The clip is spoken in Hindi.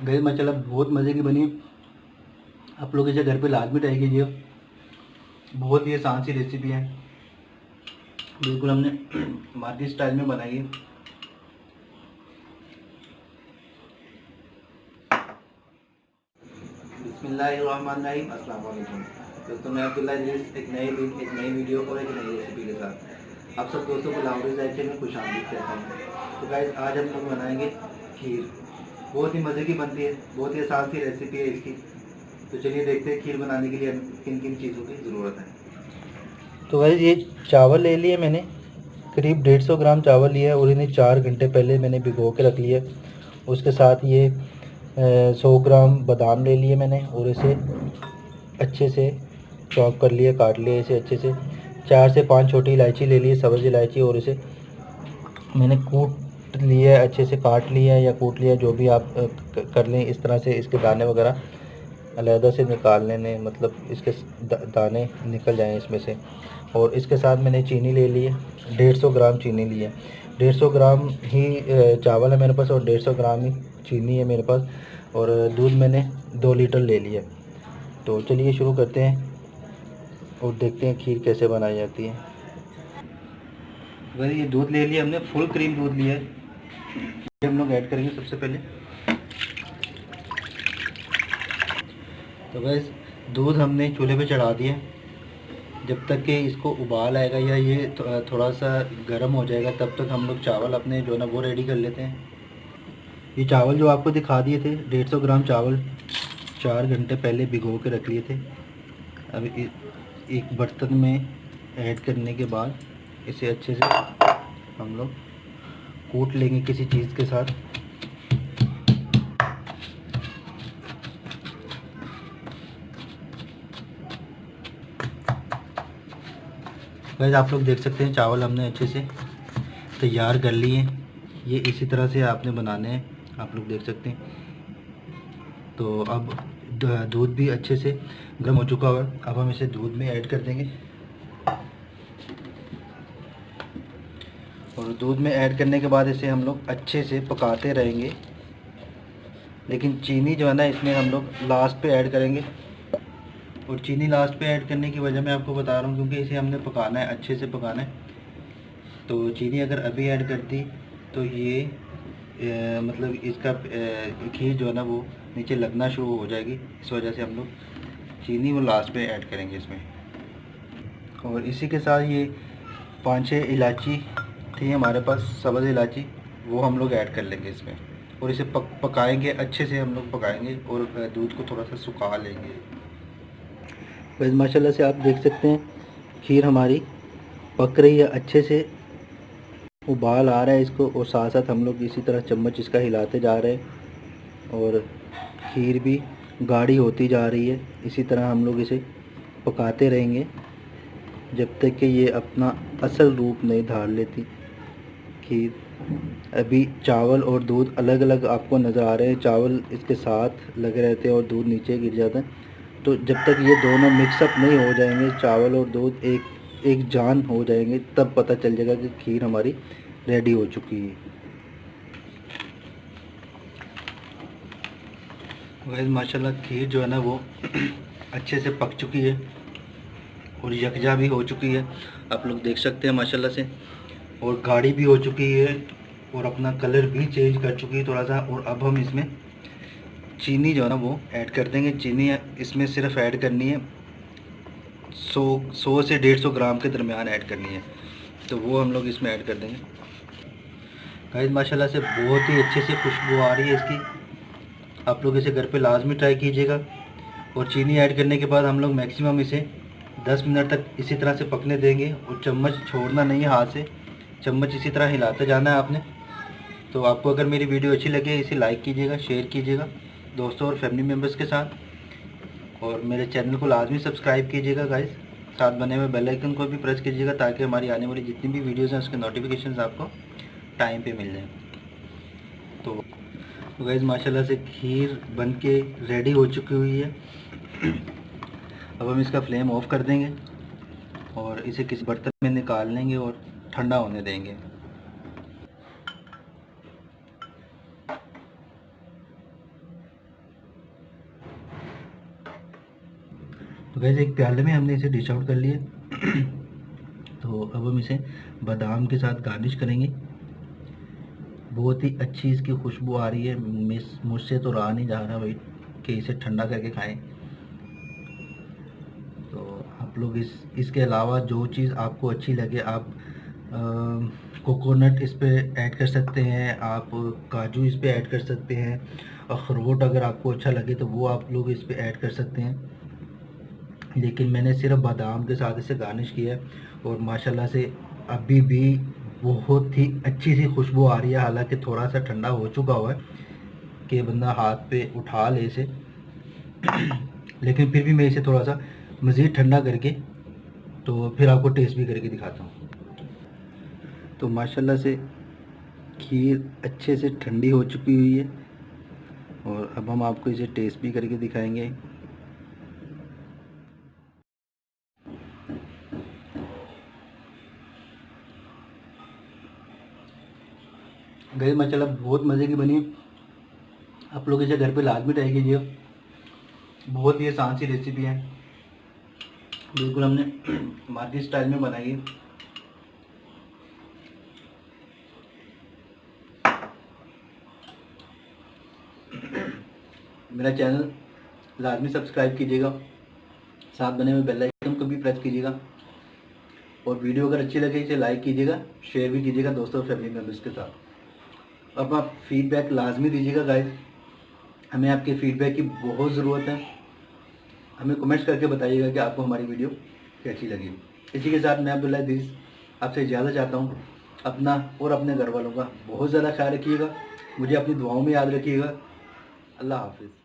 गैस माशाल्लाह बहुत मज़े की बनी। आप लोग इसे घर पे लाजमी ट्राई कीजिए। बहुत ही आसान सी रेसिपी है, बिल्कुल हमने मार्केट स्टाइल में बनाई है। बिस्मिल्लाहिर्रहमानिर्रहीम। अस्सलाम वालेकुम दोस्तों, मैं अब्दुल्ला इदरीस एक नई वीडियो और एक नई रेसिपी के साथ आप सब दोस्तों को लाहौरी जायके में खुशामदीद कहता हूँ। तो गाइस आज हम लोग बनाएंगे खीर। बहुत ही मज़े की बनती है, बहुत ही आसान सी रेसिपी है इसकी। तो चलिए देखते हैं खीर बनाने के लिए किन किन चीज़ों की ज़रूरत है। तो गाइस ये चावल ले लिए मैंने, करीब 150 ग्राम चावल लिया है और इन्हें 4 घंटे पहले मैंने भिगो के रख लिया। उसके साथ ये 100 ग्राम बादाम ले लिए मैंने और इसे अच्छे से चॉप कर लिया, काट लिया इसे अच्छे से। 4 से 5 छोटी इलायची ले ली, सब्ज़ इलायची, और इसे मैंने कूट लिया, अच्छे से काट लिया या कूट लिया, जो भी आप कर लें। इस तरह से इसके दाने वगैरह अलहदा से निकाल लेने, मतलब इसके दाने निकल जाएं इसमें से। और इसके साथ मैंने चीनी ले ली है, 150 ग्राम चीनी ली है। 150 ग्राम ही चावल है मेरे पास और 150 ग्राम ही चीनी है मेरे पास। और दूध मैंने 2 लीटर ले लिया। तो चलिए शुरू करते हैं और देखते हैं खीर कैसे बनाई जाती है। वही ये दूध ले लिया हमने, फुल क्रीम दूध लिया है। ये हम लोग ऐड करेंगे सबसे पहले। तो बस दूध हमने चूल्हे पे चढ़ा दिया। जब तक कि इसको उबाल आएगा या ये थोड़ा सा गर्म हो जाएगा, तब तक हम लोग चावल अपने जो ना वो रेडी कर लेते हैं। ये चावल जो आपको दिखा दिए थे, 150 ग्राम चावल 4 घंटे पहले भिगो के रख लिए थे। अब एक बर्तन में ऐड करने के बाद इसे अच्छे से हम लोग कूट लेंगे किसी चीज़ के साथ। गाइस आप लोग देख सकते हैं चावल हमने अच्छे से तैयार कर लिए। ये इसी तरह से आपने बनाने हैं, आप लोग देख सकते हैं। तो अब दूध भी अच्छे से गर्म हो चुका है। अब हम इसे दूध में ऐड कर देंगे और दूध में ऐड करने के बाद इसे हम लोग अच्छे से पकाते रहेंगे। लेकिन चीनी जो है ना, इसमें हम लोग लास्ट पे ऐड करेंगे। और चीनी लास्ट पे ऐड करने की वजह मैं आपको बता रहा हूँ, क्योंकि इसे हमने पकाना है, अच्छे से पकाना है। तो चीनी अगर अभी ऐड कर दी तो ये मतलब इसका खीर जो है ना वो नीचे लगना शुरू हो जाएगी। इस वजह से हम लोग चीनी वो लास्ट पे ऐड करेंगे इसमें। और इसी के साथ ये 5-6 इलायची थी हमारे पास, सब्ज़ इलायची, वो हम लोग ऐड कर लेंगे इसमें। और इसे पकाएंगे अच्छे से, हम लोग पकाएंगे और दूध को थोड़ा सा सुखा लेंगे। बस माशाल्लाह से आप देख सकते हैं खीर हमारी पक रही है, अच्छे से उबाल आ रहा है इसको। और साथ साथ हम लोग इसी तरह चम्मच इसका हिलाते जा रहे हैं और खीर भी गाढ़ी होती जा रही है। इसी तरह हम लोग इसे पकाते रहेंगे जब तक कि ये अपना असल रूप नहीं धार लेती खीर। अभी चावल और दूध अलग अलग आपको नज़र आ रहे हैं, चावल इसके साथ लगे रहते हैं और दूध नीचे गिर जाता है। तो जब तक ये दोनों मिक्सअप नहीं हो जाएंगे, चावल और दूध एक जान हो जाएंगे, तब पता चल जाएगा कि खीर हमारी रेडी हो चुकी है। वैसे माशाल्लाह खीर जो है ना वो अच्छे से पक चुकी है और यकजा भी हो चुकी है, आप लोग देख सकते हैं माशाल्लाह से। और गाढ़ी भी हो चुकी है और अपना कलर भी चेंज कर चुकी है थोड़ा सा। और अब हम इसमें चीनी जो है ना वो ऐड कर देंगे। चीनी इसमें सिर्फ ऐड करनी है 100 से 150 ग्राम के दरमियान ऐड करनी है। तो वो हम लोग इसमें ऐड कर देंगे। गाइस माशाल्लाह से बहुत ही अच्छे से खुशबू आ रही है इसकी। आप लोग इसे घर पे लाजमी ट्राई कीजिएगा। और चीनी ऐड करने के बाद हम लोग मैक्सिमम इसे 10 मिनट तक इसी तरह से पकने देंगे। और चम्मच छोड़ना नहीं है हाथ से, चम्मच इसी तरह हिलाते जाना है आपने। तो आपको अगर मेरी वीडियो अच्छी लगे इसे लाइक कीजिएगा, शेयर कीजिएगा दोस्तों और फैमिली मेम्बर्स के साथ। और मेरे चैनल को लाजमी सब्सक्राइब कीजिएगा गाइस। साथ बने हुए बेल आइकन को भी प्रेस कीजिएगा ताकि हमारी आने वाली जितनी भी वीडियोज़ हैं उसके नोटिफिकेशंस आपको टाइम पे मिल जाएँ। तो गाइस माशाल्लाह से खीर बन के रेडी हो चुकी हुई है। अब हम इसका फ्लेम ऑफ कर देंगे और इसे किसी बर्तन में निकाल लेंगे और ठंडा होने देंगे। तो गैस एक प्याले में हमने इसे डिश आउट कर लिया। तो अब हम इसे बादाम के साथ गार्निश करेंगे। बहुत ही अच्छी इसकी खुशबू आ रही है। मुझसे तो रहा नहीं जा रहा भाई कि इसे ठंडा करके खाएं। तो आप लोग इसके अलावा जो चीज़ आपको अच्छी लगे आप कोकोनट इस पे ऐड कर सकते हैं, आप काजू इस पे ऐड कर सकते हैं, अखरोट अगर आपको अच्छा लगे तो वो आप लोग इस पे ऐड कर सकते हैं। लेकिन मैंने सिर्फ बादाम के साथ इसे गार्निश किया है और माशाल्लाह से अभी भी बहुत ही अच्छी सी खुशबू आ रही है। हालांकि थोड़ा सा ठंडा हो चुका हुआ है कि बंदा हाथ पे उठा ले इसे, लेकिन फिर भी मैं इसे थोड़ा सा मज़ीद ठंडा करके तो फिर आपको टेस्ट भी करके दिखाता हूँ। तो माशाल्लाह से खीर अच्छे से ठंडी हो चुकी हुई है और अब हम आपको इसे टेस्ट भी करके दिखाएंगे। गई माशाल्लाह बहुत मज़े की बनी। आप लोग इसे घर पे लाजमी ट्राई कीजिए। बहुत ही आसान सी रेसिपी है, बिल्कुल हमने मार्केट स्टाइल में बनाई है। मेरा चैनल लाजमी सब्सक्राइब कीजिएगा, साथ बने हुए बेल आइकन को भी प्रेस कीजिएगा और वीडियो अगर अच्छी लगे इसे लाइक कीजिएगा, शेयर भी कीजिएगा दोस्तों और फैमिली मेम्बर्स के साथ। अब आप फीडबैक लाजमी दीजिएगा गाइस, हमें आपके फीडबैक की बहुत ज़रूरत है। हमें कमेंट्स करके बताइएगा कि आपको हमारी वीडियो कैसी लगी। इसी के साथ मैं अब्दुल्ला इद्रीस आपसे इजाज़त चाहता हूँ। अपना और अपने घर वालों का बहुत ज़्यादा ख्याल रखिएगा, मुझे अपनी दुआओं में याद रखिएगा। अल्लाह हाफिज़।